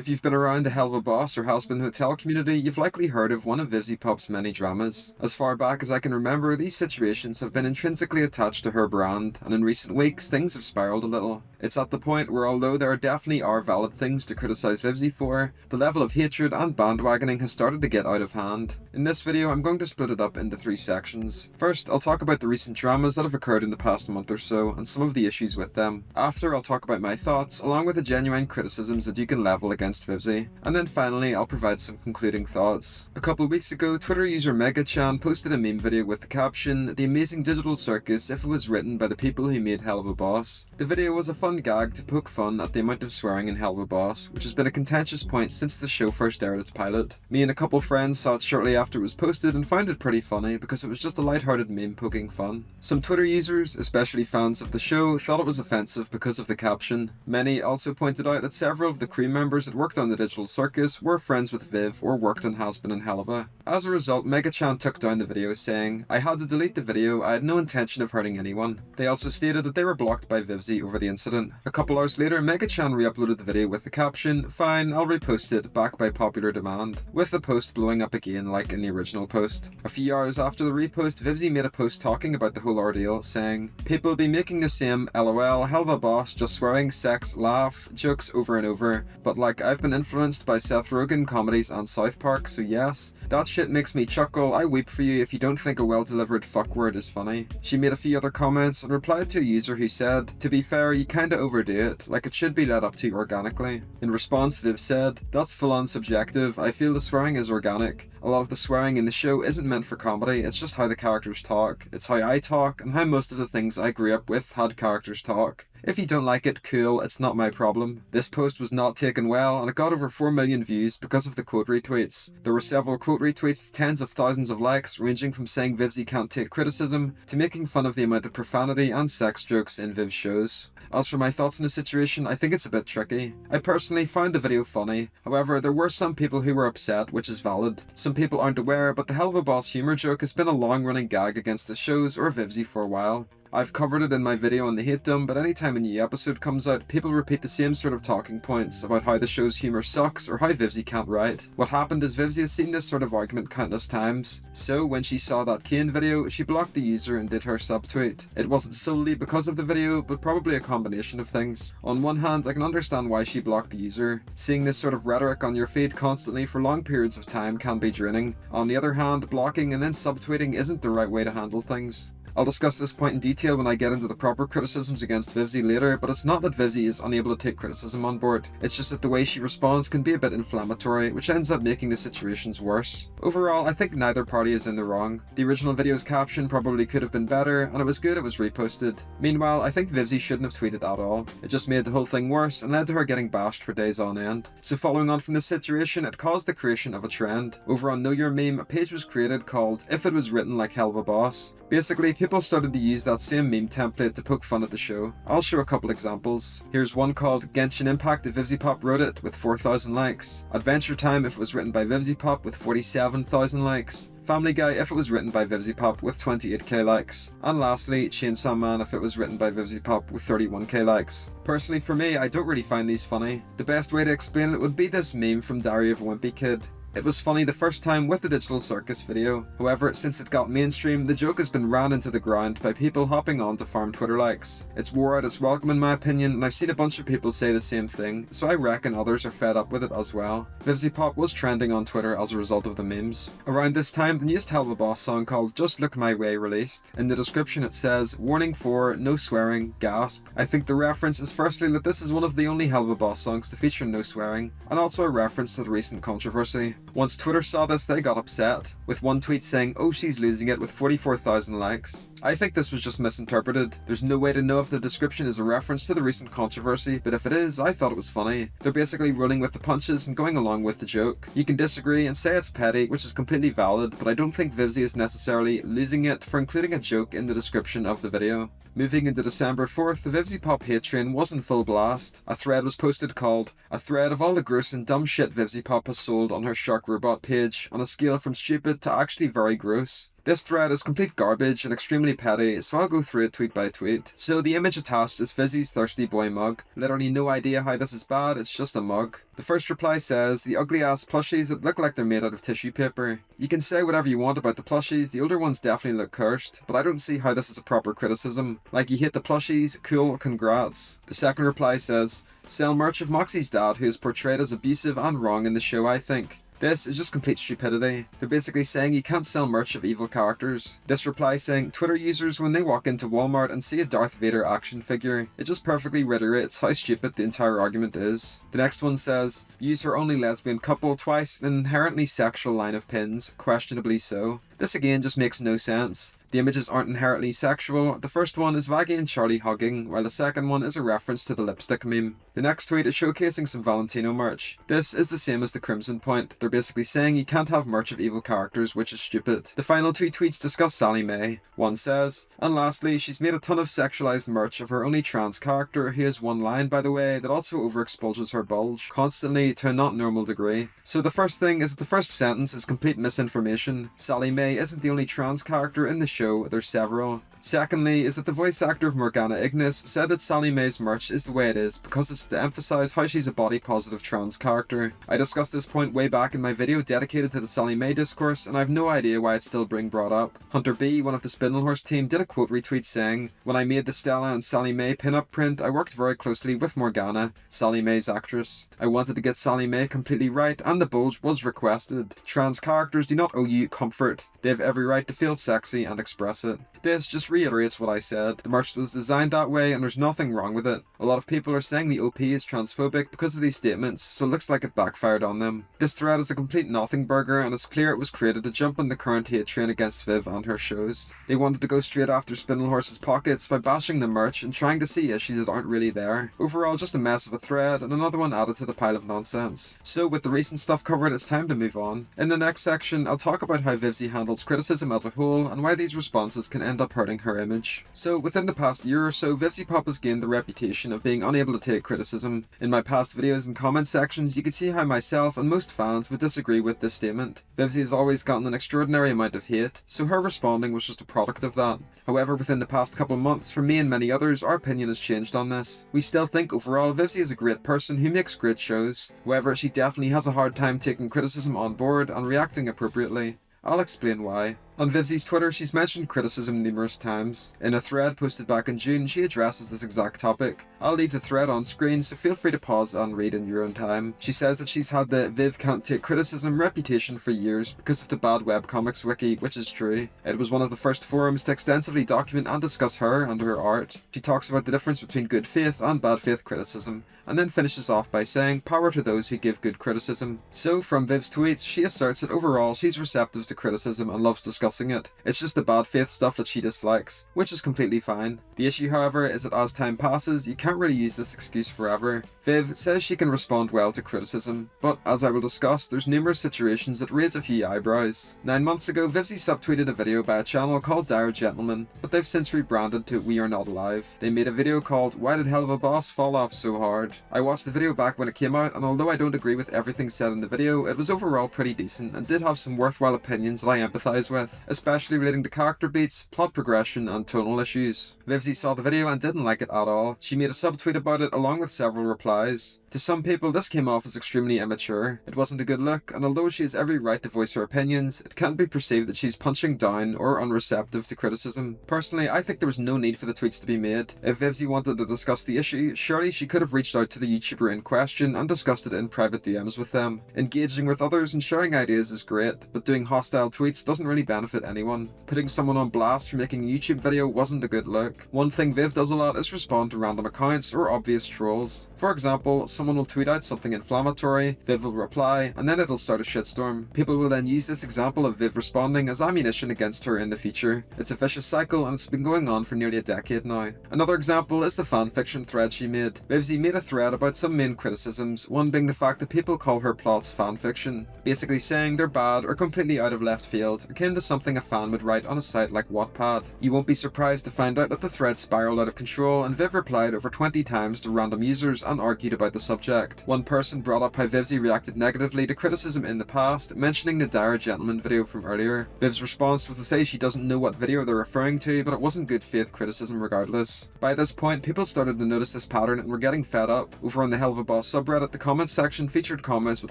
If you've been around the helluva boss or hazbin hotel community, you've likely heard of one of Vivziepop's many dramas. As far back as I can remember, these situations have been intrinsically attached to her brand, and in recent weeks, things have spiraled a little. It's at the point where, although there definitely are valid things to criticise Vivzie for, the level of hatred and bandwagoning has started to get out of hand. In this video, I'm going to split it up into 3 sections. First, I'll talk about the recent dramas that have occurred in the past month or so, and some of the issues with them. After, I'll talk about my thoughts, along with the genuine criticisms that you can level against Vivzie. And then finally, I'll provide some concluding thoughts. A couple of weeks ago, Twitter user Megachan posted a meme video with the caption, "The amazing digital circus if it was written by the people who made Helluva Boss." The video was a fun gag to poke fun at the amount of swearing in Helluva Boss, which has been a contentious point since the show first aired its pilot. Me and a couple friends saw it shortly after it was posted and found it pretty funny because it was just a light-hearted meme poking fun. Some Twitter users, especially fans of the show, thought it was offensive because of the caption. Many also pointed out that several of the crew members that worked on the digital circus were friends with Viv or worked on Hazbin and Helluva. As a result, Megachan took down the video saying, "I had to delete the video, I had no intention of hurting anyone." They also stated that they were blocked by Vivzie over the incident. A couple hours later, Megachan re-uploaded the video with the caption, "Fine, I'll repost it, back by popular demand," with the post blowing up again like in the original post. A few hours after the repost, Vivzie made a post talking about the whole ordeal, saying, "People be making the same LOL, Helluva Boss, just swearing, sex, laugh, jokes over and over, but like I've been influenced by Seth Rogen comedies and South Park, so yes, that shit makes me chuckle, I weep for you if you don't think a well-delivered fuck word is funny." She made a few other comments and replied to a user who said, "To be fair, you kinda overdo it, like it should be led up to organically." In response, Viv said, "That's full-on subjective, I feel the swearing is organic. A lot of the swearing in the show isn't meant for comedy, it's just how the characters talk. It's how I talk, and how most of the things I grew up with had characters talk. If you don't like it, cool, it's not my problem." This post was not taken well, and it got over 4 million views because of the quote retweets. There were several quote retweets with tens of thousands of likes, ranging from saying Vivzie can't take criticism, to making fun of the amount of profanity and sex jokes in Viv's shows. As for my thoughts on the situation, I think it's a bit tricky. I personally found the video funny, however there were some people who were upset, which is valid. Some people aren't aware, but the Helluva Boss humour joke has been a long-running gag against the shows or Vivzie for a while. I've covered it in my video on the hatedom, but anytime a new episode comes out, people repeat the same sort of talking points about how the show's humour sucks or how Vivzie can't write. What happened is Vivzie has seen this sort of argument countless times, so when she saw that Kane video, she blocked the user and did her subtweet. It wasn't solely because of the video, but probably a combination of things. On one hand, I can understand why she blocked the user. Seeing this sort of rhetoric on your feed constantly for long periods of time can be draining. On the other hand, blocking and then subtweeting isn't the right way to handle things. I'll discuss this point in detail when I get into the proper criticisms against Vivzie later, but it's not that Vivzie is unable to take criticism on board. It's just that the way she responds can be a bit inflammatory, which ends up making the situations worse. Overall, I think neither party is in the wrong. The original video's caption probably could have been better, and it was good it was reposted. Meanwhile, I think Vivzie shouldn't have tweeted at all. It just made the whole thing worse and led to her getting bashed for days on end. So following on from this situation, it caused the creation of a trend. Over on Know Your Meme, a page was created called "If It Was Written Like Helluva Boss." Basically, people started to use that same meme template to poke fun at the show. I'll show a couple examples. Here's one called "Genshin Impact if Vivziepop wrote it" with 4,000 likes. Adventure Time if it was written by Vivziepop with 47,000 likes. Family Guy if it was written by Vivziepop with 28k likes. And lastly, Chainsaw Man if it was written by Vivziepop with 31k likes. Personally for me, I don't really find these funny. The best way to explain it would be this meme from Diary of a Wimpy Kid. It was funny the first time with the digital circus video. However, since it got mainstream, the joke has been ran into the ground by people hopping on to farm Twitter likes. It's wore out its welcome in my opinion, and I've seen a bunch of people say the same thing, so I reckon others are fed up with it as well. Vivziepop was trending on Twitter as a result of the memes. Around this time, the newest Helluva Boss song called "Just Look My Way" released. In the description it says, "Warning for no swearing, gasp." I think the reference is firstly that this is one of the only Helluva Boss songs to feature no swearing, and also a reference to the recent controversy. Once Twitter saw this, they got upset, with one tweet saying, "Oh, she's losing it," with 44,000 likes. I think this was just misinterpreted. There's no way to know if the description is a reference to the recent controversy, but if it is, I thought it was funny. They're basically rolling with the punches and going along with the joke. You can disagree and say it's petty, which is completely valid, but I don't think Vivzie is necessarily losing it for including a joke in the description of the video. Moving into December 4th, the Vivziepop hate train was in full blast. A thread was posted called "A thread of all the gross and dumb shit Vivziepop has sold" on her Shark Robot page, on a scale from stupid to actually very gross. This thread is complete garbage and extremely petty, so I'll go through it tweet by tweet. So the image attached is Vizzie's Thirsty Boy mug. Literally no idea how this is bad, it's just a mug. The first reply says, the ugly ass plushies that look like they're made out of tissue paper. You can say whatever you want about the plushies, the older ones definitely look cursed, but I don't see how this is a proper criticism. Like, you hate the plushies, cool, congrats. The second reply says, sell merch of Moxie's dad who is portrayed as abusive and wrong in the show, I think. This is just complete stupidity. They're basically saying you can't sell merch of evil characters. This reply saying, Twitter users when they walk into Walmart and see a Darth Vader action figure. It just perfectly reiterates how stupid the entire argument is. The next one says, use her only lesbian couple twice in an inherently sexual line of pins, questionably so. This again just makes no sense. The images aren't inherently sexual. The first one is Vaggie and Charlie hugging, while the second one is a reference to the lipstick meme. The next tweet is showcasing some Valentino merch. This is the same as the Crimson Point. They're basically saying you can't have merch of evil characters, which is stupid. The final two tweets discuss Sally Mae. One says, and lastly, she's made a ton of sexualized merch of her only trans character, who has one line, by the way, that also overexposes her bulge, constantly to a not normal degree. So the first thing is that the first sentence is complete misinformation. Sally Mae isn't the only trans character in the show, there's several. Secondly is that the voice actor of Morgana Ignis said that Sally Mae's merch is the way it is because it's to emphasize how she's a body positive trans character. I discussed this point way back in my video dedicated to the Sally Mae discourse, and I have no idea why it's still being brought up. Hunter B, one of the Spindlehorse team, did a quote retweet saying, when I made the Stella and Sally Mae pin-up print, I worked very closely with Morgana, Sally Mae's actress. I wanted to get Sally Mae completely right, and the bulge was requested. Trans characters do not owe you comfort. They have every right to feel sexy and express it. This just reiterates what I said. The merch was designed that way and there's nothing wrong with it. A lot of people are saying the OP is transphobic because of these statements, so it looks like it backfired on them. This thread is a complete nothing burger and it's clear it was created to jump on the current hate train against Viv and her shows. They wanted to go straight after Spindlehorse's pockets by bashing the merch and trying to see issues that aren't really there. Overall, just a mess of a thread and another one added to the pile of nonsense. So with the recent stuff covered, it's time to move on. In the next section, I'll talk about how Vivzie handles criticism as a whole and why these responses can end up hurting her image. So within the past year or so, Vivziepop has gained the reputation of being unable to take criticism. In my past videos and comment sections, you can see how myself and most fans would disagree with this statement. Vivzie has always gotten an extraordinary amount of hate, so her responding was just a product of that. However, within the past couple months, for me and many others, our opinion has changed on this. We still think overall Vivzie is a great person who makes great shows. However, she definitely has a hard time taking criticism on board and reacting appropriately. I'll explain why. On Vivzie's Twitter, she's mentioned criticism numerous times. In a thread posted back in June, she addresses this exact topic. I'll leave the thread on screen, so feel free to pause and read in your own time. She says that she's had the Viv can't take criticism reputation for years because of the bad webcomics wiki, which is true. It was one of the first forums to extensively document and discuss her and her art. She talks about the difference between good faith and bad faith criticism, and then finishes off by saying, power to those who give good criticism. So from Viv's tweets, she asserts that overall she's receptive to criticism and loves discussing it. It's just the bad faith stuff that she dislikes, which is completely fine. The issue, however, is that as time passes, you can't really use this excuse forever. Viv says she can respond well to criticism, but as I will discuss, there's numerous situations that raise a few eyebrows. 9 months ago, Vivzie subtweeted a video by a channel called Dire Gentleman, but they've since rebranded to We Are Not Alive. They made a video called Why Did Helluva Boss Fall Off So Hard? I watched the video back when it came out, and although I don't agree with everything said in the video, it was overall pretty decent and did have some worthwhile opinions that I empathise with, especially relating to character beats, plot progression, and tonal issues. Vivzie saw the video and didn't like it at all. She made a subtweet about it along with several replies. To some people, this came off as extremely immature. It wasn't a good look, and although she has every right to voice her opinions, it can't be perceived that she's punching down or unreceptive to criticism. Personally, I think there was no need for the tweets to be made. If Vivzie wanted to discuss the issue, surely she could have reached out to the YouTuber in question and discussed it in private DMs with them. Engaging with others and sharing ideas is great, but doing hostile tweets doesn't really benefit anyone. Putting someone on blast for making a YouTube video wasn't a good look. One thing Viv does a lot is respond to random accounts or obvious trolls. For example, someone will tweet out something inflammatory, Viv will reply, and then it'll start a shitstorm. People will then use this example of Viv responding as ammunition against her in the future. It's a vicious cycle and it's been going on for nearly a decade now. Another example is the fanfiction thread she made. Vivzie made a thread about some main criticisms, one being the fact that people call her plots fanfiction, basically saying they're bad or completely out of left field, akin to something a fan would write on a site like Wattpad. You won't be surprised to find out that the thread spiraled out of control, and Viv replied over 20 times to random users and argued about the subject. One person brought up how Vivzie reacted negatively to criticism in the past, mentioning the Dire Gentleman video from earlier. Viv's response was to say she doesn't know what video they're referring to, but it wasn't good faith criticism regardless. By this point, people started to notice this pattern and were getting fed up. Over on the helluva subreddit, the comments section featured comments with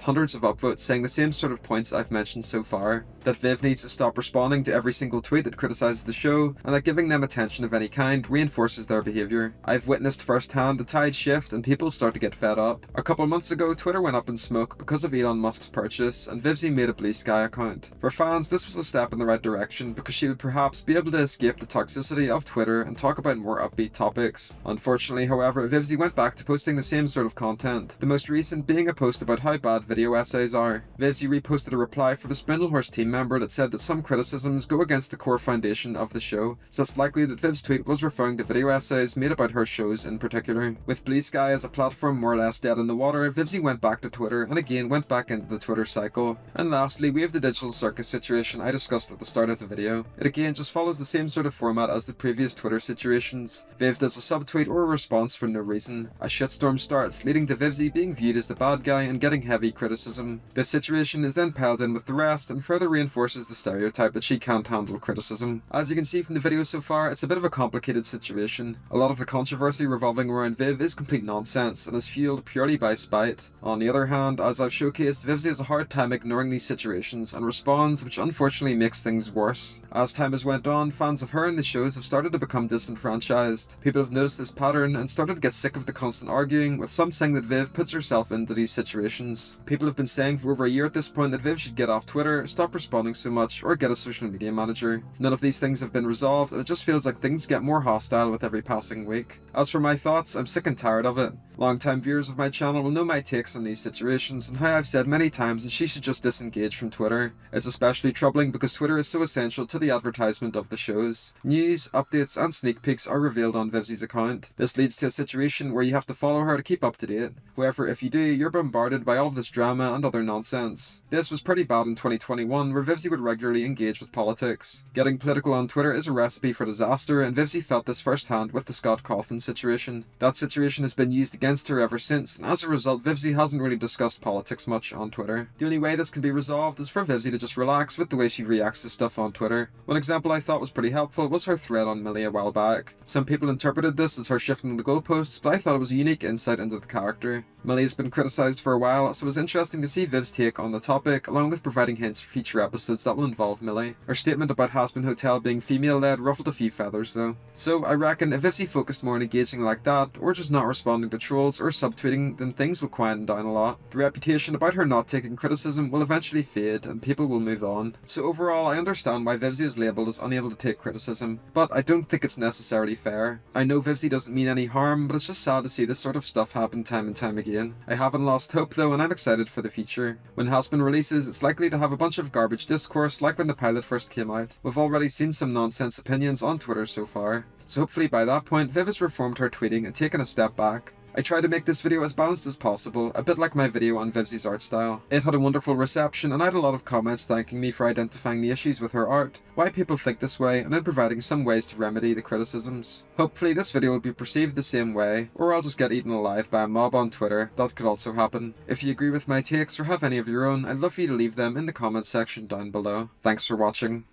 hundreds of upvotes saying the same sort of points I've mentioned so far. That Viv needs to stop responding to every single tweet that criticises the show, and that giving them attention of any kind reinforces their behaviour. I've witnessed firsthand the tide shift and people start to get fed up. A couple months ago, Twitter went up in smoke because of Elon Musk's purchase, and Vivzie made a Blue Sky account. For fans, this was a step in the right direction because she would perhaps be able to escape the toxicity of Twitter and talk about more upbeat topics. Unfortunately, however, Vivzie went back to posting the same sort of content, the most recent being a post about how bad video essays are. Vivzie reposted a reply from a Spindlehorse team member that said that some criticisms go against the core foundation of the show, so it's likely that Viv's tweet was referring to video essays made about her shows in particular. With Blue Sky as a platform more or less dead in the water, Vivzie went back to Twitter and again went back into the Twitter cycle. And lastly, we have the digital circus situation I discussed at the start of the video. It again just follows the same sort of format as the previous Twitter situations. Viv does a subtweet or a response for no reason. A shitstorm starts, leading to Vivzie being viewed as the bad guy and getting heavy criticism. This situation is then piled in with the rest and further reinforces the stereotype that she can't handle criticism. As you can see from the video so far, it's a bit of a complicated situation. A lot of the controversy revolving around Viv is complete nonsense and is fueled purely by spite. On the other hand, as I've showcased, Vivzie has a hard time ignoring these situations and responds, which unfortunately makes things worse. As time has went on, fans of her and the shows have started to become disenfranchised. People have noticed this pattern and started to get sick of the constant arguing, with some saying that Viv puts herself into these situations. People have been saying for over a year at this point that Viv should get off Twitter, stop responding so much, or get a social media manager. None of these things have been resolved, and it just feels like things get more hostile with every passing week. As for my thoughts, I'm sick and tired of it. Long-time viewers of my channel will know my takes on these situations and how I've said many times that she should just disengage from Twitter. It's especially troubling because Twitter is so essential to the advertisement of the shows. News, updates and sneak peeks are revealed on Vivzie's account. This leads to a situation where you have to follow her to keep up to date. However, if you do, you're bombarded by all of this drama and other nonsense. This was pretty bad in 2021, where Vivzie would regularly engage with politics. Getting political on Twitter is a recipe for disaster, and Vivzie felt this firsthand with the Scott Cawthon situation. That situation has been used against her ever since, and as a result, Vivzie hasn't really discussed politics much on Twitter. The only way this can be resolved is for Vivzie to just relax with the way she reacts to stuff on Twitter. One example I thought was pretty helpful was her thread on Millie a while back. Some people interpreted this as her shifting the goalposts, but I thought it was a unique insight into the character. Millie has been criticised for a while, so it was interesting to see Viv's take on the topic, along with providing hints for future episodes that will involve Millie. Her statement about Hazbin Hotel being female-led ruffled a few feathers though. So I reckon if Vivzie focused more on engaging like that, or just not responding to trolls or subtweeting, then things will quieten down a lot. The reputation about her not taking criticism will eventually fade, and people will move on. So overall, I understand why Vivzie is labelled as unable to take criticism, but I don't think it's necessarily fair. I know Vivzie doesn't mean any harm, but it's just sad to see this sort of stuff happen time and time again. I haven't lost hope though, and I'm excited for the future. When Hazbin releases, it's likely to have a bunch of garbage discourse like when the pilot first came out. We've already seen some nonsense opinions on Twitter so far, so hopefully by that point Viv has reformed her tweeting and taken a step back. I tried to make this video as balanced as possible, a bit like my video on Vivzie's art style. It had a wonderful reception and I had a lot of comments thanking me for identifying the issues with her art, why people think this way, and then providing some ways to remedy the criticisms. Hopefully this video will be perceived the same way, or I'll just get eaten alive by a mob on Twitter. That could also happen. If you agree with my takes or have any of your own, I'd love for you to leave them in the comments section down below. Thanks for watching.